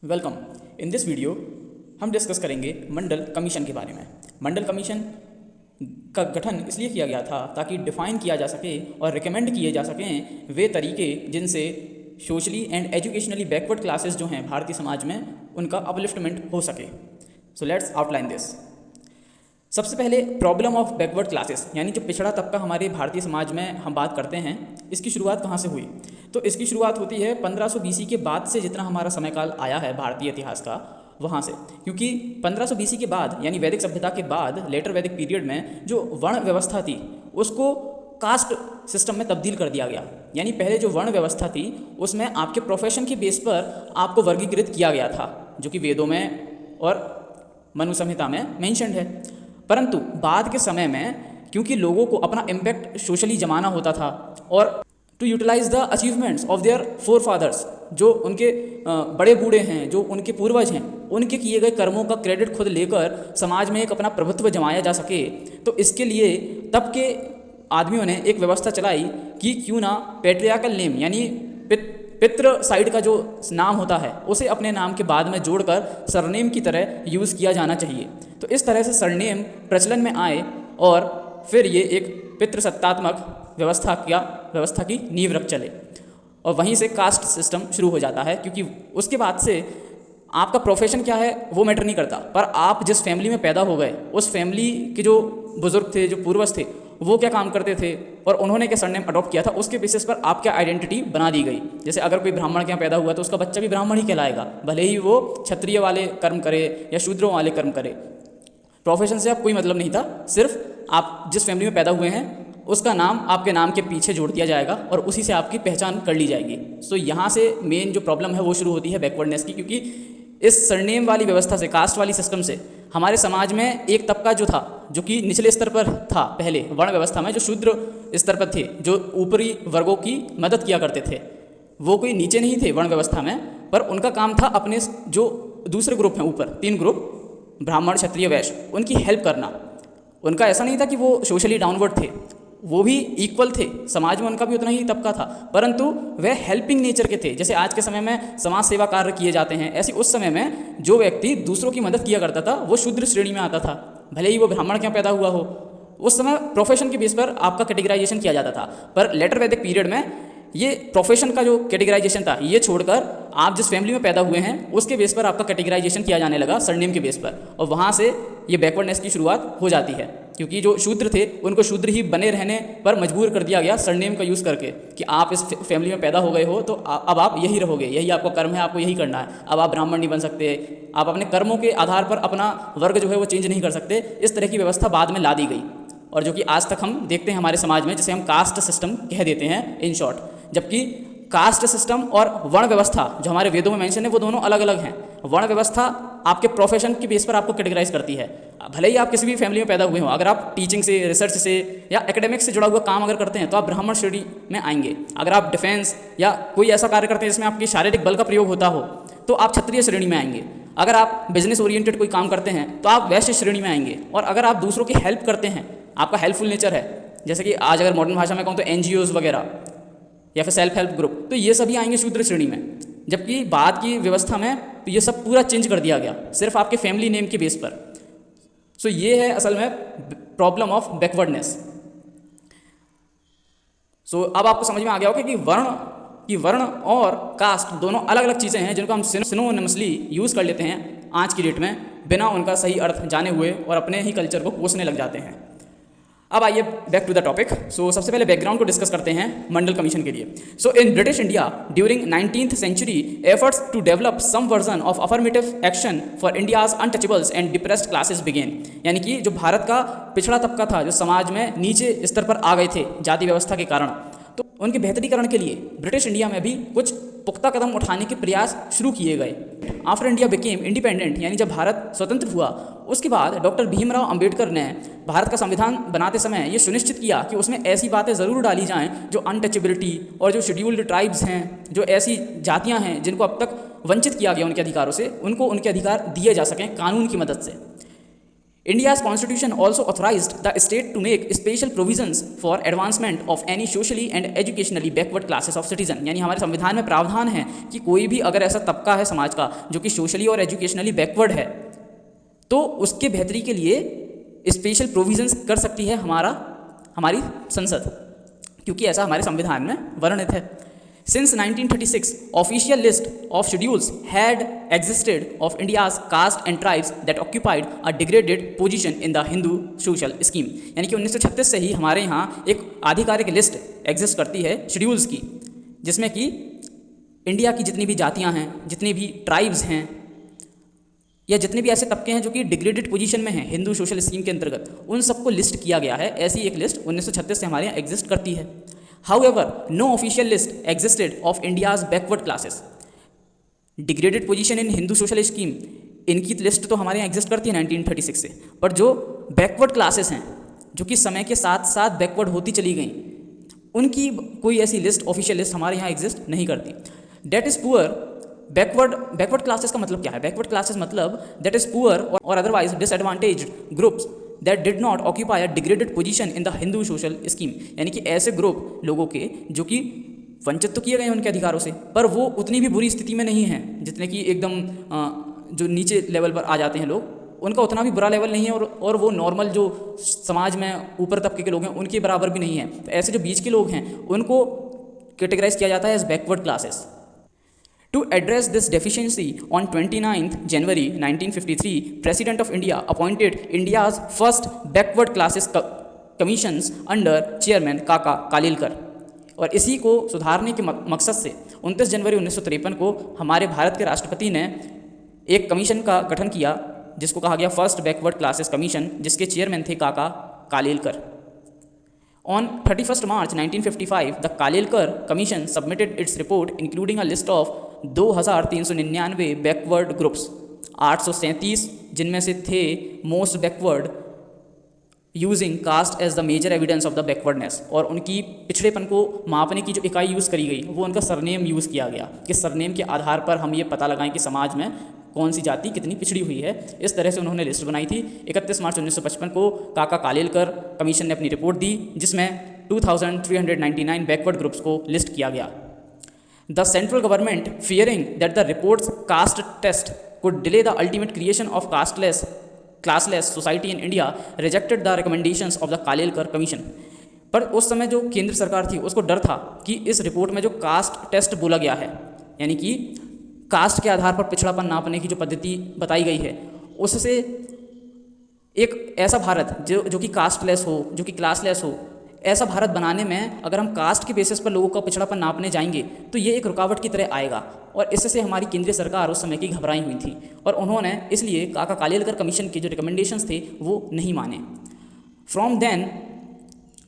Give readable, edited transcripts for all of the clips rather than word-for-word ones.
Welcome. In this video हम discuss करेंगे मंडल commission के बारे में। मंडल कमीशन का गठन इसलिए किया गया था ताकि डिफ़ाइन किया जा सके और रिकमेंड किए जा सकें वे तरीके जिनसे socially and educationally backward classes जो हैं भारतीय समाज में उनका अपलिफ्टमेंट हो सके। So let's outline this. सबसे पहले प्रॉब्लम ऑफ बैकवर्ड क्लासेस यानी जो पिछड़ा तबका हमारे भारतीय समाज में हम बात करते हैं, इसकी शुरुआत कहाँ से हुई? तो इसकी शुरुआत होती है 1500 BC के बाद से। जितना हमारा समय काल आया है भारतीय इतिहास का, वहाँ से, क्योंकि 1500 BC के बाद यानी वैदिक सभ्यता के बाद लेटर वैदिक पीरियड में जो वर्ण व्यवस्था थी उसको कास्ट सिस्टम में तब्दील कर दिया गया। यानी पहले जो वर्ण व्यवस्था थी उसमें आपके प्रोफेशन के बेस पर आपको वर्गीकृत किया गया था, जो कि वेदों में और मनु संहिता में मेंशन्ड है। परंतु बाद के समय में क्योंकि लोगों को अपना इम्पैक्ट सोशली जमाना होता था और to utilize the achievements of their forefathers, जो उनके बड़े बूढ़े हैं, जो उनके पूर्वज हैं, उनके किए गए कर्मों का क्रेडिट खुद लेकर समाज में एक अपना प्रभुत्व जमाया जा सके, तो इसके लिए तब के आदमियों ने एक व्यवस्था चलाई कि क्यों ना पैट्रियार्कल नेम यानी पितृ साइड का जो नाम होता है उसे अपने नाम के बाद में जोड़कर सरनेम की तरह यूज़ किया जाना चाहिए। तो इस तरह से सरनेम प्रचलन में आए और फिर ये एक पितृसत्तात्मक व्यवस्था की नींव रख चले और वहीं से कास्ट सिस्टम शुरू हो जाता है। क्योंकि उसके बाद से आपका प्रोफेशन क्या है वो मैटर नहीं करता, पर आप जिस फैमिली में पैदा हो गए उस फैमिली के जो बुजुर्ग थे, जो पूर्वज थे, वो क्या काम करते थे और उन्होंने क्या सरनेम अडॉप्ट किया था, उसके बेसिस पर आपकी आइडेंटिटी बना दी गई। जैसे अगर कोई ब्राह्मण के यहाँ पैदा हुआ तो उसका बच्चा भी ब्राह्मण ही कहलाएगा, भले ही वो क्षत्रिय वाले कर्म करे या शूद्रों वाले कर्म करे। प्रोफेशन से आप कोई मतलब नहीं था, सिर्फ आप जिस फैमिली में पैदा हुए हैं उसका नाम आपके नाम के पीछे जोड़ दिया जाएगा और उसी से आपकी पहचान कर ली जाएगी। सो यहाँ से मेन जो प्रॉब्लम है वो शुरू होती है बैकवर्डनेस की, क्योंकि इस सरनेम वाली व्यवस्था से, कास्ट वाली सिस्टम से हमारे समाज में एक तबका जो था, जो कि निचले स्तर पर था पहले वर्ण व्यवस्था में, जो शूद्र स्तर पर थे, जो ऊपरी वर्गों की मदद किया करते थे, वो कोई नीचे नहीं थे वर्ण व्यवस्था में, पर उनका काम था अपने जो दूसरे ग्रुप हैं ऊपर, 3 ग्रुप ब्राह्मण क्षत्रिय वैश्य, उनकी हेल्प करना। उनका ऐसा नहीं था कि वो सोशली डाउनवर्ड थे, वो भी इक्वल थे, समाज में उनका भी उतना ही तबका था, परंतु वह हेल्पिंग नेचर के थे। जैसे आज के समय में समाज सेवा कार्य किए जाते हैं, ऐसे उस समय में जो व्यक्ति दूसरों की मदद किया करता था वो शूद्र श्रेणी में आता था, भले ही वो ब्राह्मण के यहाँ पैदा हुआ हो। उस समय प्रोफेशन के बेस पर आपका कैटेगराइजेशन किया जाता था, पर लेटर वैदिक पीरियड में ये प्रोफेशन का जो कैटेगराइजेशन था ये छोड़कर आप जिस फैमिली में पैदा हुए हैं उसके बेस पर आपका कैटेगराइजेशन किया जाने लगा, सरनेम के बेस पर, और वहाँ से ये बैकवर्डनेस की शुरुआत हो जाती है। क्योंकि जो शूद्र थे उनको शूद्र ही बने रहने पर मजबूर कर दिया गया सरनेम का यूज़ करके कि आप इस फैमिली में पैदा हो गए हो तो अब आप यही रहोगे, यही आपका कर्म है, आपको यही करना है, अब आप ब्राह्मण नहीं बन सकते, आप अपने कर्मों के आधार पर अपना वर्ग जो है वो चेंज नहीं कर सकते। इस तरह की व्यवस्था बाद में ला दी गई और जो कि आज तक हम देखते हैं हमारे समाज में, जिसे हम कास्ट सिस्टम कह देते हैं इन शॉर्ट। जबकि कास्ट सिस्टम और वर्ण व्यवस्था जो हमारे वेदों में मेंशन है वो दोनों अलग अलग हैं। वर्ण व्यवस्था आपके प्रोफेशन के बेस पर आपको कैटेगराइज करती है, भले ही आप किसी भी फैमिली में पैदा हुए हो, अगर आप टीचिंग से, रिसर्च से या एकेडमिक्स से जुड़ा हुआ काम अगर करते हैं तो आप ब्राह्मण श्रेणी में आएंगे। अगर आप डिफेंस या कोई ऐसा कार्य करते हैं जिसमें आपकी शारीरिक बल का प्रयोग होता हो तो आप क्षत्रिय श्रेणी में आएंगे। अगर आप बिजनेस ओरिएंटेड कोई काम करते हैं तो आप वैश्य श्रेणी में आएंगे। और अगर आप दूसरों की हेल्प करते हैं, आपका हेल्पफुल नेचर है, जैसे कि आज अगर मॉडर्न भाषा में कहूँ तो NGOs वगैरह या फिर सेल्फ हेल्प ग्रुप, तो ये सभी आएंगे शूद्र श्रेणी में। जबकि बाद की व्यवस्था में तो ये सब पूरा चेंज कर दिया गया सिर्फ आपके फैमिली नेम के बेस पर। सो ये है असल में प्रॉब्लम ऑफ बैकवर्डनेस। सो अब आपको समझ में आ गया होगा कि वर्ण और कास्ट दोनों अलग अलग चीज़ें हैं जिनको हम सिनोनिमसली यूज़ कर लेते हैं आज की डेट में, बिना उनका सही अर्थ जाने हुए, और अपने ही कल्चर को कोसने लग जाते हैं। अब आइए बैक टू द टॉपिक। सो सबसे पहले बैकग्राउंड को डिस्कस करते हैं मंडल कमीशन के लिए। So in British India during 19th century efforts to develop some version of affirmative action for India's untouchables and depressed classes began। यानी कि जो भारत का पिछड़ा तबका था, जो समाज में नीचे स्तर पर आ गए थे जाति व्यवस्था के कारण, तो उनके बेहतरीकरण के लिए ब्रिटिश इंडिया में भी कुछ पुख्ता कदम उठाने के प्रयास शुरू किए गए। आफ्टर इंडिया बिकेम इंडिपेंडेंट, यानी जब भारत स्वतंत्र हुआ उसके बाद डॉक्टर भीमराव अंबेडकर ने भारत का संविधान बनाते समय ये सुनिश्चित किया कि उसमें ऐसी बातें ज़रूर डाली जाएं जो अनटचेबिलिटी और जो शेड्यूल्ड ट्राइब्स हैं, जो ऐसी जातियां हैं जिनको अब तक वंचित किया गया उनके अधिकारों से, उनको उनके अधिकार दिए जा सकें कानून की मदद से। India's constitution also authorized the state to make special provisions for advancement of any socially and educationally backward classes of citizen। यानी हमारे संविधान में प्रावधान है कि कोई भी अगर ऐसा तबका है समाज का जो कि सोशली और एजुकेशनली बैकवर्ड है तो उसके बेहतरी के लिए स्पेशल प्रोविजंस कर सकती है हमारी संसद, क्योंकि ऐसा हमारे संविधान में वर्णित है। Since 1936, official list of schedules had existed of India's caste and tribes that occupied a degraded position in the Hindu social scheme। यानी कि 1936 से ही हमारे यहाँ एक आधिकारिक लिस्ट एग्जिस्ट करती है शेड्यूल्स की, जिसमें कि इंडिया की जितनी भी जातियाँ हैं, जितनी भी ट्राइब्स हैं या जितने भी ऐसे तबके हैं जो कि डिग्रेडेड पोजीशन में हैं हिंदू सोशल स्कीम के अंतर्गत, उन सबको लिस्ट किया गया है। ऐसी एक लिस्ट 1936 से हमारे यहाँ एग्जिस्ट करती है। However, no official list existed of India's backward classes. Degraded position in Hindu social scheme, इनकी लिस्ट तो हमारे यहाँ एग्जिस्ट करती है 1936 से, पर जो बैकवर्ड क्लासेस हैं जो कि समय के साथ साथ बैकवर्ड होती चली गई, उनकी कोई ऐसी लिस्ट ऑफिशियल लिस्ट हमारे यहाँ एग्जिस्ट नहीं करती। That is poor backward classes का मतलब क्या है? बैकवर्ड क्लासेस मतलब दैट इज़ पुअर और otherwise disadvantaged groups that did not occupy a degraded position in the Hindu social scheme. यानी कि ऐसे ग्रुप लोगों के जो कि वंचित तो किए गए हैं उनके अधिकारों से, पर वो उतनी भी बुरी स्थिति में नहीं हैं जितने कि एकदम जो नीचे लेवल पर आ जाते हैं लोग, उनका उतना भी बुरा लेवल नहीं है और वो नॉर्मल जो समाज में ऊपर तबके के लोग हैं उनके बराबर भी नहीं है। तो ऐसे जो बीच के लोग हैं उनको कैटेगराइज किया जाता है as backward classes. To address this deficiency, on 29th January 1953, President of India appointed India's first backward classes commissions under Chairman काका कालेलकर। और इसी को सुधारने के मकसद से 29 जनवरी 1953 को हमारे भारत के राष्ट्रपति ने एक कमीशन का गठन किया जिसको कहा गया फर्स्ट बैकवर्ड क्लासेस कमीशन, जिसके चेयरमैन थे काका Kalelkar. On 31st March 1955, the Kalelkar Commission submitted its report including a list of 2399 backward groups, 837 जिनमें से थे most backward using caste as the major evidence of the backwardness. और उनकी पिछड़ेपन को मापने की जो इकाई यूज़ करी गई वो उनका सरनेम यूज़ किया गया कि सरनेम के आधार पर हम ये पता लगाएं कि समाज में कौन सी जाति कितनी पिछड़ी हुई है। इस तरह से उन्होंने लिस्ट बनाई थी। 31 मार्च 1955 को काका कालेलकर कमीशन ने अपनी रिपोर्ट दी जिसमें 2399 बैकवर्ड ग्रुप्स को लिस्ट किया गया। The central government fearing that the reports caste test could delay the ultimate creation of classless society in India rejected the recommendations of the Kalelkar commission. पर उस समय जो केंद्र सरकार थी उसको डर था कि इस रिपोर्ट में जो कास्ट टेस्ट बोला गया है, यानी कि कास्ट के आधार पर पिछड़ापन नापने की जो पद्धति बताई गई है, उससे एक ऐसा भारत जो कि कास्टलेस हो, जो कि क्लासलेस हो, ऐसा भारत बनाने में अगर हम कास्ट के बेसिस पर लोगों का पिछड़ापन नापने जाएंगे तो ये एक रुकावट की तरह आएगा। और इससे हमारी केंद्रीय सरकार उस समय की घबराई हुई थी और उन्होंने इसलिए काका कालेलकर कमीशन के जो रिकमेंडेशंस थे वो नहीं माने। From then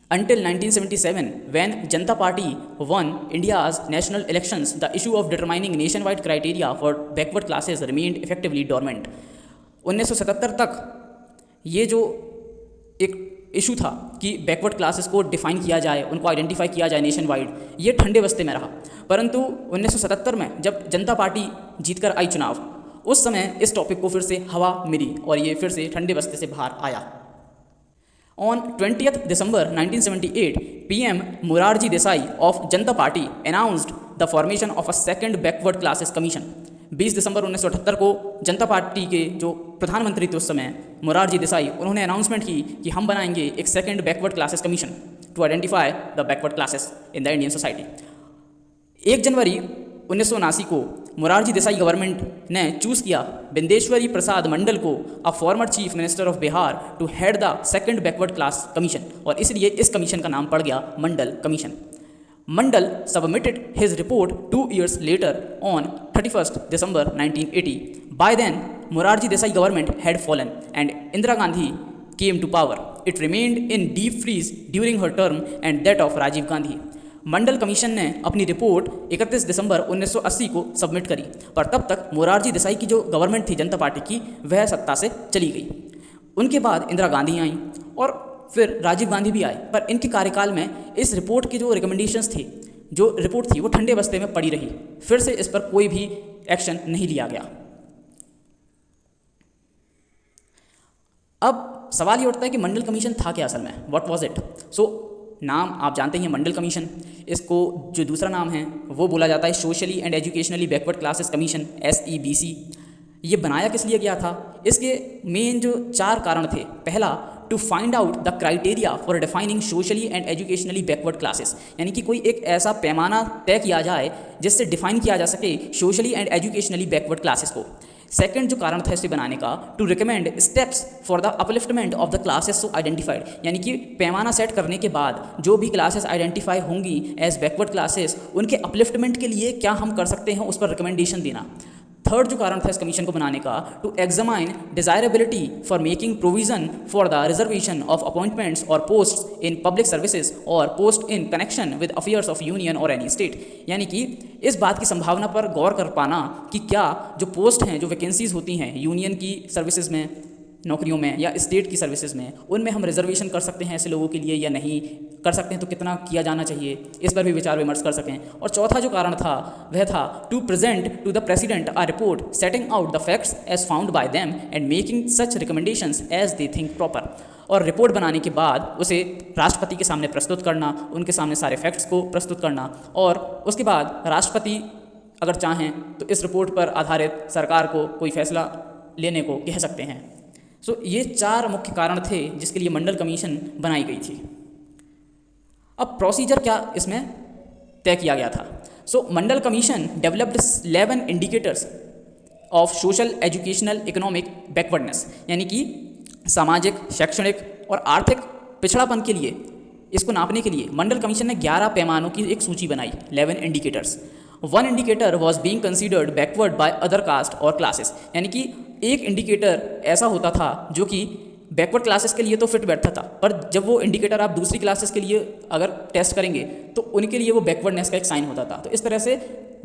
Until 1977, when Janata Party won India's national elections, the issue of determining nationwide criteria for backward classes remained effectively dormant। 1977 तक ये जो एक इशू था कि बैकवर्ड क्लासेस को डिफाइन किया जाए, उनको आइडेंटिफाई किया जाए नेशन वाइड, ये ठंडे बस्ते में रहा। परंतु 1977 में जब जनता पार्टी जीतकर आई चुनाव, उस समय इस टॉपिक को फिर से हवा मिली और ये फिर से ठंडे बस्ते से बाहर आया। On 20th December 1978, PM Morarji Desai of Janata Party announced the formation of a second backward classes commission। 20 दिसंबर 1978 को जनता पार्टी के जो प्रधानमंत्री थे उस समय मोरारजी देसाई, उन्होंने अनाउंसमेंट की कि हम बनाएंगे एक second backward classes commission to identify the backward classes in the Indian society. 1 जनवरी 1979 को मोरारजी देसाई गवर्नमेंट ने चूज़ किया बिंदेश्वरी प्रसाद मंडल को, a former chief minister of Bihar, to head the second backward class commission, और इसलिए इस कमीशन का नाम पड़ गया Mandal commission. Mandal submitted his report 2 years later on 31st December 1980. By then, Morarji Desai government had fallen and Indira Gandhi came to power. It remained in deep freeze during her term and that of Rajiv Gandhi. Mandal commission ने अपनी report 31 दिसंबर 1980 को submit करी, पर तब तक मोरारजी देसाई की जो government थी जनता पार्टी की, वह सत्ता से चली गई। उनके बाद इंदिरा गांधी आई और फिर राजीव गांधी भी आए, पर इनके कार्यकाल में इस रिपोर्ट के जो रिकमेंडेशंस थे, जो रिपोर्ट थी, वो ठंडे बस्ते में पड़ी रही। फिर से इस पर कोई भी एक्शन नहीं लिया गया। अब सवाल ये उठता है कि मंडल कमीशन था क्या असल में, व्हाट वाज इट। नाम आप जानते हैं मंडल कमीशन, इसको जो दूसरा नाम है वो बोला जाता है socially and educationally backward classes commission, SEBC। ये बनाया किस लिए गया था, इसके मेन जो 4 कारण थे। पहला, to find out the criteria for defining socially and educationally backward classes, यानी कि कोई एक ऐसा पैमाना तय किया जाए जिससे डिफाइन किया जा सके socially and educationally backward classes को। सेकंड जो कारण था इसे बनाने का, to recommend steps for the upliftment of the classes so identified, यानी कि पैमाना सेट करने के बाद जो भी क्लासेस आइडेंटिफाई होंगी एज बैकवर्ड क्लासेस, उनके अपलिफ्टमेंट के लिए क्या हम कर सकते हैं उस पर रिकमेंडेशन देना। थर्ड जो कारण था इस कमीशन को बनाने का, to examine desirability for making provision for the reservation of appointments और पोस्ट इन पब्लिक सर्विसेज और post in connection with affairs of union और एनी स्टेट, यानी कि इस बात की संभावना पर गौर कर पाना कि क्या जो पोस्ट हैं, जो वैकेंसीज होती हैं यूनियन की सर्विसेज में, नौकरियों में, या स्टेट की सर्विसेज में, उनमें हम रिजर्वेशन कर सकते हैं ऐसे लोगों के लिए या नहीं कर सकते हैं, तो कितना किया जाना चाहिए, इस पर भी विचार विमर्श कर सकें। और चौथा जो कारण था वह था to present to the president a report setting out the facts as found by them and making such recommendations as they think proper, और रिपोर्ट बनाने के बाद उसे राष्ट्रपति के सामने प्रस्तुत करना, उनके सामने सारे फैक्ट्स को प्रस्तुत करना, और उसके बाद राष्ट्रपति अगर चाहें तो इस रिपोर्ट पर आधारित सरकार को कोई फैसला लेने को कह सकते हैं। ये 4 मुख्य कारण थे जिसके लिए मंडल कमीशन बनाई गई थी। अब प्रोसीजर क्या इसमें तय किया गया था। Mandal commission developed 11 indicators of social educational economic backwardness, यानी कि सामाजिक, शैक्षणिक और आर्थिक पिछड़ापन के लिए, इसको नापने के लिए मंडल कमीशन ने 11 पैमानों की एक सूची बनाई, 11 indicators. 1 indicator was being considered backward by other caste और क्लासेस, यानी कि एक इंडिकेटर ऐसा होता था जो कि बैकवर्ड क्लासेस के लिए तो फिट बैठता था, पर जब वो इंडिकेटर आप दूसरी क्लासेस के लिए अगर टेस्ट करेंगे तो उनके लिए वो बैकवर्डनेस का एक साइन होता था। तो इस तरह से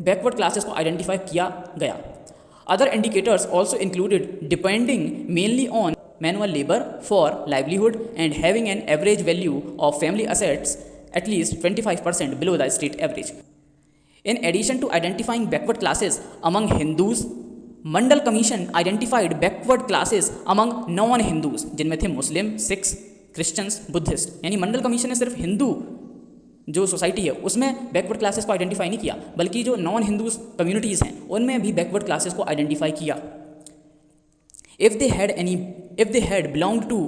बैकवर्ड क्लासेस को आइडेंटिफाई किया गया। Other indicators also included depending mainly on manual labour for livelihood and having an average value of family assets at least 25% below the state average. In addition to identifying backward classes among Hindus, Mandal commission identified backward classes among non Hindus, जिनमें थे मुस्लिम, Sikhs, Christians, Buddhist. यानी मंडल commission ने सिर्फ हिंदू जो society है उसमें backward classes को identify नहीं किया, बल्कि जो नॉन हिंदूज कम्युनिटीज़ हैं उनमें भी बैकवर्ड क्लासेस को आइडेंटिफाई किया। If they had belong to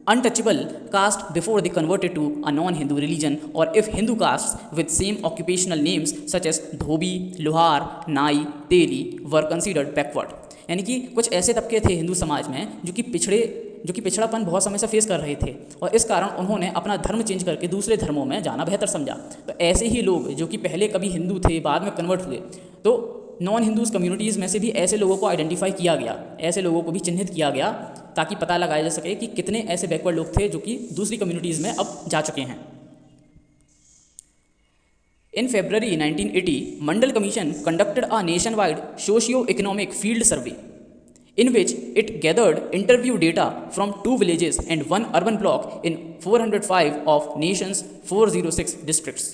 untouchable caste before they converted to a non-Hindu religion, or if Hindu castes with same occupational names such as धोबी, लोहार, नाई, तेली were considered backward। यानी कि कुछ ऐसे तबके थे हिंदू समाज में जो कि पिछड़ापन बहुत समय से फेस कर रहे थे, और इस कारण उन्होंने अपना धर्म चेंज करके दूसरे धर्मों में जाना बेहतर समझा। तो ऐसे ही लोग जो कि पहले कभी हिंदू थे बाद में कन्वर्ट हुए, तो नॉन हिंदूज़ कम्युनिटीज़ में से भी ऐसे लोगों को आइडेंटिफाई किया गया, ऐसे लोगों को भी चिन्हित किया गया ताकि पता लगाया जा सके कि कितने ऐसे बैकवर्ड लोग थे जो कि दूसरी कम्युनिटीज़ में अब जा चुके हैं। इन February 1980, Mandal commission conducted a nationwide socio-economic field survey in which it gathered interview data from 2 villages and 1 urban block in 405 of nation's 406 districts.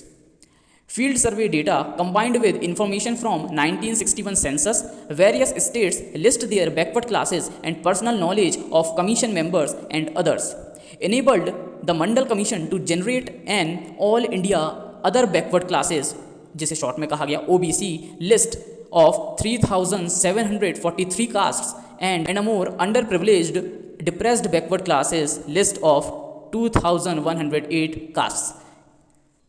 Field survey data combined with information from 1961 census, various states list their backward classes and personal knowledge of commission members and others, enabled the Mandal Commission to generate an all India other backward classes, जिसे short में कहा गया OBC, list of 3,743 castes and a more underprivileged depressed backward classes list of 2,108 castes।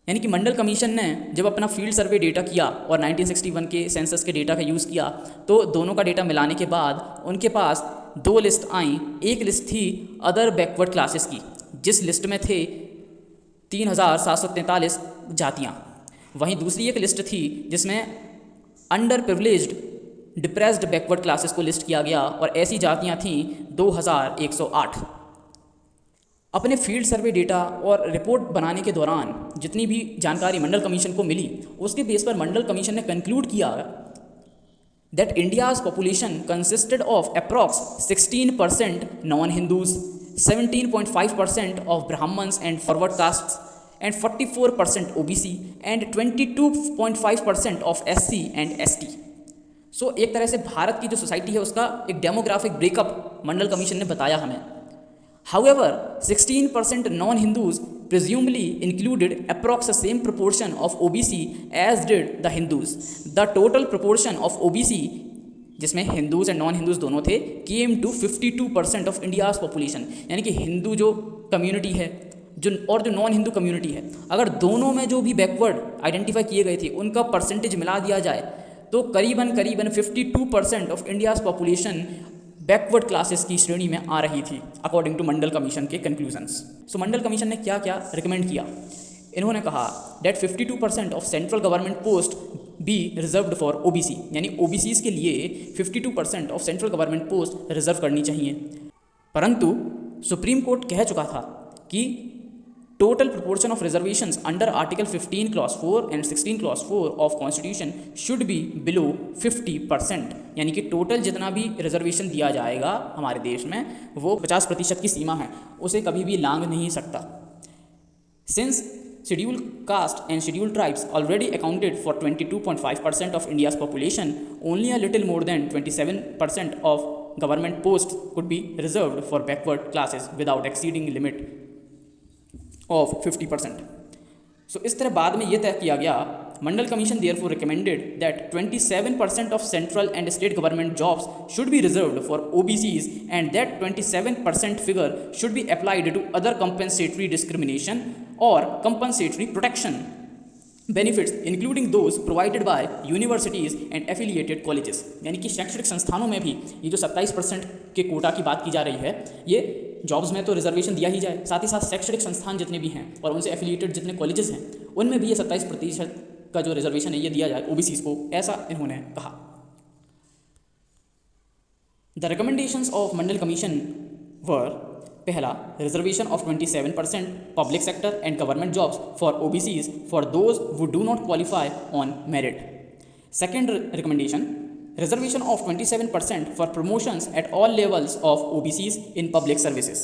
यानी कि मंडल commission ने जब अपना field survey data किया और 1961 के सेंसस के डेटा का यूज़ किया, तो दोनों का डेटा मिलाने के बाद उनके पास 2 लिस्ट आई। एक लिस्ट थी अदर बैकवर्ड क्लासेस की, जिस लिस्ट में थे 3,743 जातियाँ। वहीं दूसरी एक लिस्ट थी जिसमें under privileged depressed backward classes को लिस्ट किया गया, और ऐसी जातियाँ थीं 2,108। अपने फील्ड सर्वे डेटा और रिपोर्ट बनाने के दौरान जितनी भी जानकारी मंडल कमीशन को मिली, उसके बेस पर मंडल कमीशन ने कंक्लूड किया that India's population consisted of approx 16% non Hindus, 17.5% of Brahmins and forward castes and 44% OBC and 22.5% of SC and ST। एक तरह से भारत की जो सोसाइटी है उसका एक डेमोग्राफिक ब्रेकअप मंडल कमीशन ने बताया हमें। However, 16% non-Hindus presumably included approx the same proportion of OBC as did the Hindus. The total proportion of OBC, जिसमें हिंदूज एंड नॉन हिंदूज दोनों थे, came to 52% of India's population. यानी कि हिंदू जो कम्युनिटी है जो नॉन हिंदू कम्युनिटी है, अगर दोनों में जो भी बैकवर्ड आइडेंटिफाई किए गए थे उनका परसेंटेज मिला दिया जाए तो करीबन 52% of India's population backward classes की श्रेणी में आ रही थी, अकॉर्डिंग टू मंडल कमीशन के कंक्लूजन्स. सो मंडल कमीशन ने क्या क्या रिकमेंड किया? इन्होंने कहा that 52% of central government post be reserved for OBC, यानी ओबीसीज के लिए 52% of central government post reserve करनी चाहिए. परंतु सुप्रीम कोर्ट कह चुका था कि total proportion of reservations under Article 15 Clause 4 and 16 Clause 4 of Constitution should be below 50%. यानी कि टोटल जितना भी रिजर्वेशन दिया जाएगा हमारे देश में वो 50% की सीमा है, उसे कभी भी लांघ नहीं सकता. Since scheduled caste and scheduled tribes already accounted for 22.5% of India's population, only a little more than 27% of government posts could be reserved for backward classes without exceeding limit of 50%. So इस तरह बाद में ये तय किया गया, Mandal commission therefore recommended that 27% of central and state government jobs should be reserved for OBCs and that 27% figure should be applied to other compensatory discrimination or compensatory protection benefits including those provided by universities and affiliated colleges. यानी कि शैक्षणिक संस्थानों में भी ये जो 27% के कोटा की बात की जा रही है, ये जॉब्स में तो रिजर्वेशन दिया ही जाए, साथ ही साथ शैक्षणिक संस्थान जितने भी हैं और उनसे एफिलिएटेड जितने कॉलेजेस हैं उनमें भी ये 27% का जो रिजर्वेशन है ये दिया जाए ओबीसीज को, ऐसा इन्होंने कहा. The recommendations of Mandal commission were: पहला, reservation of 27% public sector and government jobs for OBCs for those who do not qualify on merit. Second recommendation, reservation of 27% for promotions at all levels of OBCs in public services.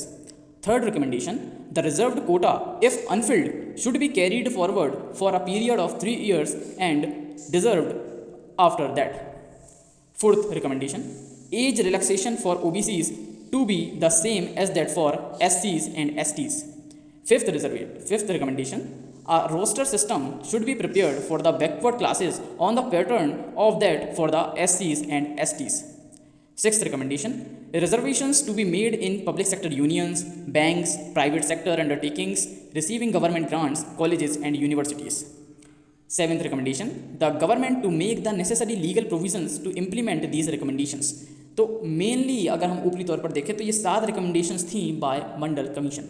Third recommendation, the reserved quota, if unfilled, should be carried forward for a period of 3 years and deserved after that. Fourth recommendation, age relaxation for OBCs to be the same as that for SCs and STs. Fifth recommendation, a roster system should be prepared for the backward classes on the pattern of that for the SCs and STs. Sixth recommendation, reservations to be made in public sector unions, banks, private sector undertakings, receiving government grants, colleges and universities. Seventh recommendation, the government to make the necessary legal provisions to implement these recommendations. तो mainly अगर हम ऊपरी तौर पर देखें तो ये 7 recommendations थी बाय मंडल कमीशन.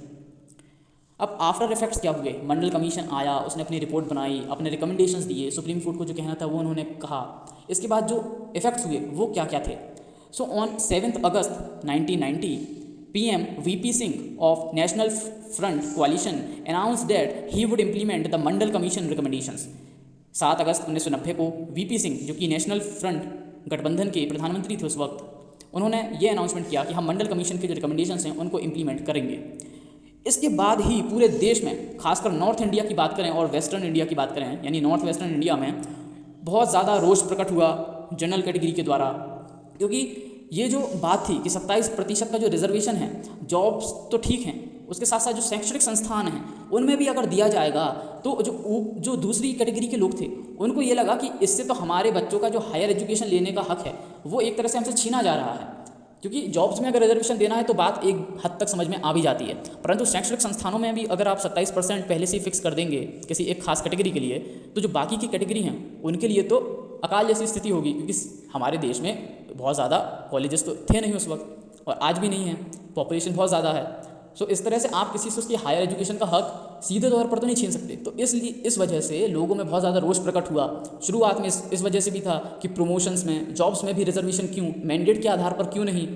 अब आफ्टर इफेक्ट्स क्या हुए? मंडल कमीशन आया, उसने अपनी रिपोर्ट बनाई, अपने रिकमेंडेशंस दिए, सुप्रीम कोर्ट को जो कहना था वो उन्होंने कहा. इसके बाद जो इफेक्ट्स हुए वो क्या क्या थे? So on 7 August 1990 PM VP Singh of National Front Coalition announced that he would implement the Mandal commission recommendations. 7 अगस्त 1990 को VP सिंह, जो कि नेशनल फ्रंट गठबंधन के प्रधानमंत्री थे उस वक्त, उन्होंने ये अनाउंसमेंट किया कि हम मंडल कमीशन के जो रिकमेंडेशंस हैं उनको इम्प्लीमेंट करेंगे. इसके बाद ही पूरे देश में, खासकर नॉर्थ इंडिया की बात करें और वेस्टर्न इंडिया की बात करें, यानी नॉर्थ वेस्टर्न इंडिया में बहुत ज़्यादा रोष प्रकट हुआ जनरल कैटेगरी के द्वारा, क्योंकि ये जो बात थी कि 27% का जो रिजर्वेशन है, जॉब्स तो ठीक हैं, उसके साथ साथ जो शैक्षणिक संस्थान हैं उनमें भी अगर दिया जाएगा तो जो दूसरी कैटेगरी के लोग थे उनको ये लगा कि इससे तो हमारे बच्चों का जो हायर एजुकेशन लेने का हक है वो एक तरह से हमसे छीना जा रहा है, क्योंकि जॉब्स में अगर रिजर्वेशन देना है तो बात एक हद तक समझ में आ भी जाती है. परंतु शैक्षणिक संस्थानों में भी अगर आप 27% पहले से ही फिक्स कर देंगे किसी एक खास कैटेगरी के लिए, तो जो बाकी की कैटेगरी हैं उनके लिए तो अकाल जैसी स्थिति होगी, क्योंकि हमारे देश में बहुत ज़्यादा कॉलेजेस तो थे नहीं उस वक्त और आज भी नहीं है, पॉपुलेशन बहुत ज़्यादा है. सो इस तरह से आप किसी से उसकी हायर एजुकेशन का हक सीधे तौर पर तो नहीं छीन सकते. तो इसलिए इस वजह से लोगों में बहुत ज़्यादा रोष प्रकट हुआ. शुरुआत में इस वजह से भी था कि प्रमोशंस में, जॉब्स में भी रिजर्वेशन क्यों, मैंडेट के आधार पर क्यों नहीं.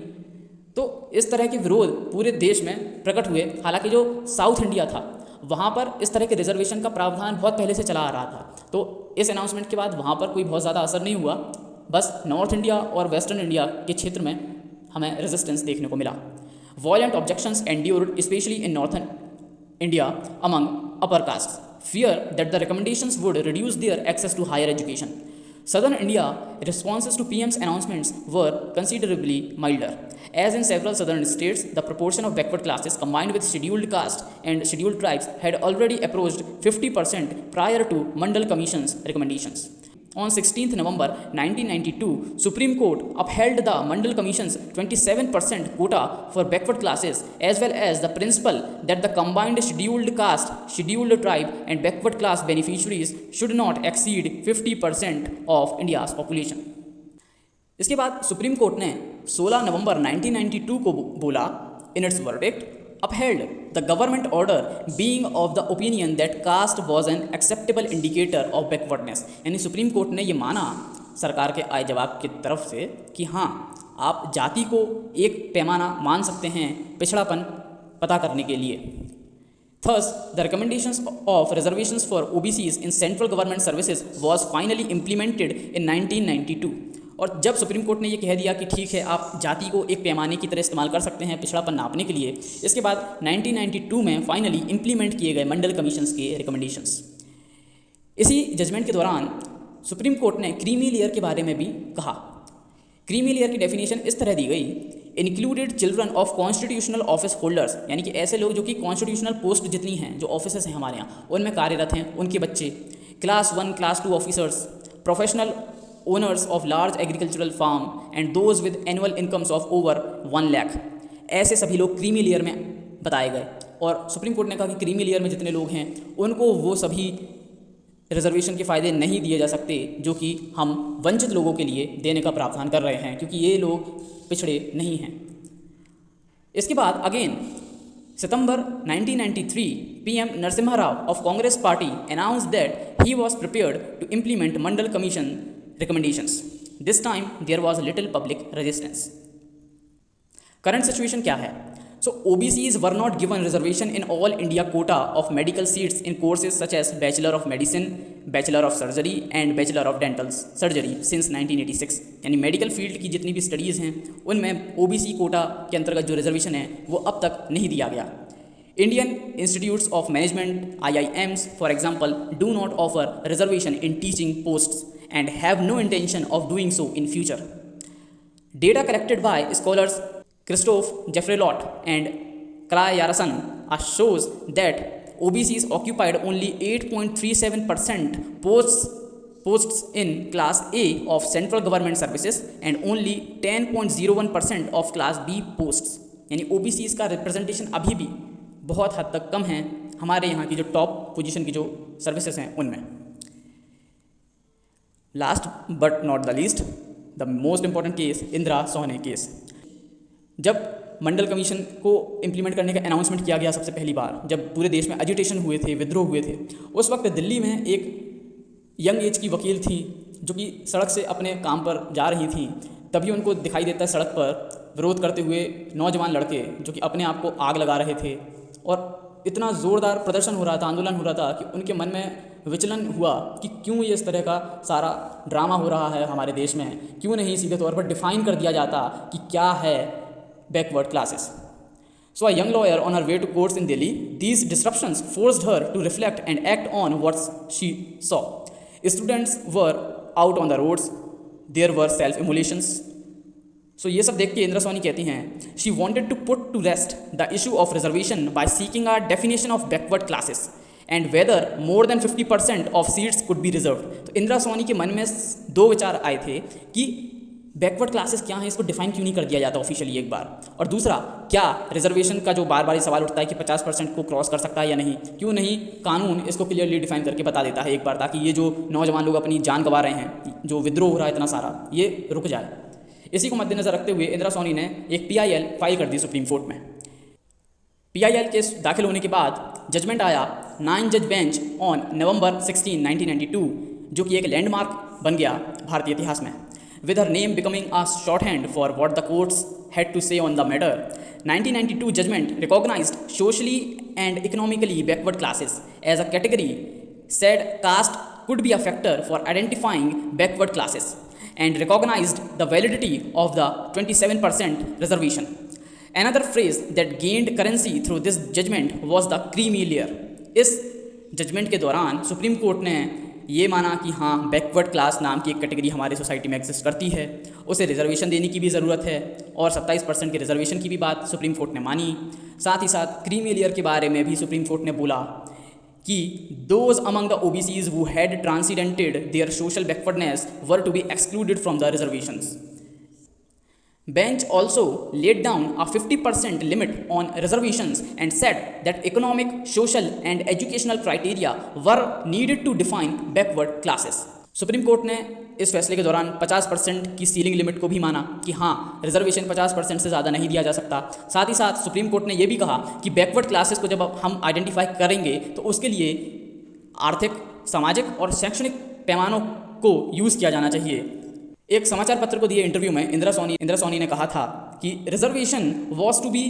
तो इस तरह के विरोध पूरे देश में प्रकट हुए. हालांकि जो साउथ इंडिया था वहाँ पर इस तरह के रिजर्वेशन का प्रावधान बहुत पहले से चला आ रहा था, तो इस अनाउंसमेंट के बाद वहाँ पर कोई बहुत ज़्यादा असर नहीं हुआ. बस नॉर्थ इंडिया और वेस्टर्न इंडिया के क्षेत्र में हमें रेजिस्टेंस देखने को मिला. Violent objections endured, especially in northern India, among upper castes, fear that the recommendations would reduce their access to higher education. Southern India responses to PM's announcements were considerably milder. As in several southern states, the proportion of backward classes combined with scheduled caste and scheduled tribes had already approached 50% prior to Mandal Commission's recommendations. On 16th November 1992, Supreme Court upheld the Mandal Commission's 27% quota for backward classes as well as the principle that the combined scheduled caste, scheduled tribe and backward class beneficiaries should not exceed 50% of India's population. इसके बाद supreme court ने 16 नवंबर 1992 को बोला in its verdict upheld the government order being of the opinion that caste was an acceptable indicator of backwardness. यानी supreme court ने ये माना सरकार के आए जवाब की तरफ से कि हाँ आप जाति को एक पैमाना मान सकते हैं पिछड़ापन पता करने के लिए. Thus, the recommendations of reservations for OBCs in central government services was finally implemented in 1992. और जब सुप्रीम कोर्ट ने ये कह दिया कि ठीक है आप जाति को एक पैमाने की तरह इस्तेमाल कर सकते हैं पिछड़ापन नापने के लिए, इसके बाद 1992 में फाइनली इम्प्लीमेंट किए गए मंडल कमीशंस के रिकमेंडेशंस. इसी जजमेंट के दौरान सुप्रीम कोर्ट ने क्रीमी लेयर के बारे में भी कहा. क्रीमी लेयर की डेफिनेशन इस तरह दी गई, included children of constitutional office holders, यानी कि ऐसे लोग जो कि कॉन्स्टिट्यूशनल पोस्ट जितनी हैं जो ऑफिसर्स हैं हमारे यहाँ उनमें कार्यरत हैं उनके बच्चे, class 1 class 2 officers, professional owners of large agricultural farm and those with annual incomes of over 1 lakh. ऐसे सभी लोग क्रीमी लेयर में बताए गए और सुप्रीम कोर्ट ने कहा कि क्रीमी लेयर में जितने लोग हैं उनको वो सभी रिजर्वेशन के फ़ायदे नहीं दिए जा सकते जो कि हम वंचित लोगों के लिए देने का प्रावधान कर रहे हैं क्योंकि ये लोग पिछड़े नहीं हैं. इसके बाद again September 1993 PM Narasimha Rao of Congress Party announced that he was prepared to implement Mandal Commission recommendations. This time there was little public resistance. Current situation क्या है? So OBCs were not given reservation in all India quota of medical seats in courses such as Bachelor of Medicine, Bachelor of Surgery and Bachelor of Dental Surgery since 1986. यानी medical field की जितनी भी studies हैं उनमें OBC Kota के अंतर्गत जो reservation है वो अब तक नहीं दिया गया. Indian Institutes of Management IIMs for example do not offer reservation in teaching posts and have no intention of doing so in future. Data collected by scholars Christophe Jeffrelot and Clay Yarasan shows that OBCs occupied only 8.37% posts in Class A of central government services and only 10.01% of Class B posts. यानी OBCs का representation अभी भी बहुत हद तक कम है हमारे यहाँ की जो टॉप पोजीशन की जो सर्विसेज हैं उनमें. Last but not the least the most important case Indira Sawhney case. जब मंडल कमीशन को इम्प्लीमेंट करने का अनाउंसमेंट किया गया सबसे पहली बार, जब पूरे देश में एजिटेशन हुए थे, विद्रोह हुए थे, उस वक्त दिल्ली में एक यंग एज की वकील थी जो कि सड़क से अपने काम पर जा रही थी. तभी उनको दिखाई देता है सड़क पर विरोध करते हुए नौजवान लड़के जो कि अपने आप को आग लगा रहे थे और इतना ज़ोरदार प्रदर्शन हो रहा था, आंदोलन हो रहा था कि उनके मन में विचलन हुआ कि क्यों ये इस तरह का सारा ड्रामा हो रहा है हमारे देश में, क्यों नहीं सीधे तौर पर डिफ़ाइन कर दिया जाता कि क्या है backward classes. So a young lawyer on her way to courts in Delhi, these disruptions forced her to reflect and act on what she saw. Students were out on the roads, there were self-immolations. So ये सब देख के इंदिरा सोहनी कहती हैं, she wanted to put to rest the issue of reservation by seeking a definition of backward classes and whether more than 50% of seats could be reserved. तो इंदिरा सोहनी के मन में दो विचार आए थे कि बैकवर्ड क्लासेस क्या हैं, इसको डिफाइन क्यों नहीं कर दिया जाता ऑफिशियली एक बार, और दूसरा क्या रिजर्वेशन का जो बार बार सवाल उठता है कि 50% को क्रॉस कर सकता है या नहीं, क्यों नहीं कानून इसको क्लियरली डिफाइन करके बता देता है एक बार, ताकि ये जो नौजवान लोग अपनी जान गंवा रहे हैं, जो विद्रोह हो रहा है इतना सारा, ये रुक जाए. इसी को मद्देनजर रखते हुए इंदिरा सोहनी ने एक PIL फाइल कर दी सुप्रीम कोर्ट में. PIL केस दाखिल होने के बाद जजमेंट आया 9 जज बेंच ऑन नवंबर 16, 1992, जो कि एक लैंडमार्क बन गया भारतीय इतिहास में, with her name becoming a shorthand for what the courts had to say on the matter. 1992 judgment recognized socially and economically backward classes as a category, said caste could be a factor for identifying backward classes, and recognized the validity of the 27% reservation. Another phrase that gained currency through this judgment was the creamy layer. इस judgement के दौरान supreme court ने ये माना कि हाँ backward class नाम की एक कैटेगरी हमारे सोसाइटी में एग्जिस्ट करती है, उसे रिजर्वेशन देने की भी ज़रूरत है, और 27% के रिजर्वेशन की भी बात सुप्रीम कोर्ट ने मानी। साथ ही साथ क्रीमी लेयर के बारे में भी सुप्रीम कोर्ट ने बोला कि those among the OBCs who had transcended their social backwardness were to be excluded from the reservations. Bench also laid down a 50% limit on reservations and said that economic, social and educational criteria were needed to define backward classes. Supreme court ने इस फैसले के दौरान 50% की ceiling limit को भी माना कि हाँ रिजर्वेशन 50% से ज़्यादा नहीं दिया जा सकता। साथ ही साथ सुप्रीम कोर्ट ने यह भी कहा कि बैकवर्ड क्लासेस को जब हम आइडेंटिफाई करेंगे तो उसके लिए आर्थिक, सामाजिक और शैक्षणिक पैमानों को यूज़ किया जाना चाहिए। एक समाचार पत्र को दिए इंटरव्यू में इंदिरा सोनी ने कहा था कि reservation was to be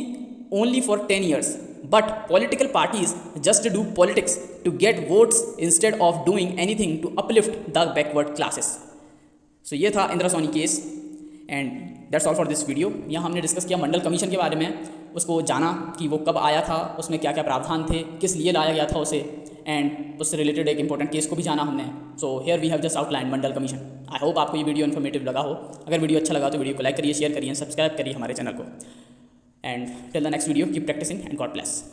only for 10 years but political parties just do politics to get votes instead of doing anything to uplift the backward classes. So ये था Indira Sawhney case and that's all for this video. यहाँ हमने discuss किया मंडल commission के बारे में, उसको जाना कि वो कब आया था, उसमें क्या क्या प्रावधान थे, किस लिए लाया गया था उसे, एंड उससे रिलेटेड एक इंपॉर्टेंट केस को भी जाना हमने। So here we have just outline Mandal commission. I hope आपको ये वीडियो इन्फॉर्मेटिव लगा हो। अगर वीडियो अच्छा लगा तो वीडियो को लाइक करिए, शेयर करिए, सब्सक्राइब करिए हमारे चैनल को। And till the next video keep practising and God bless.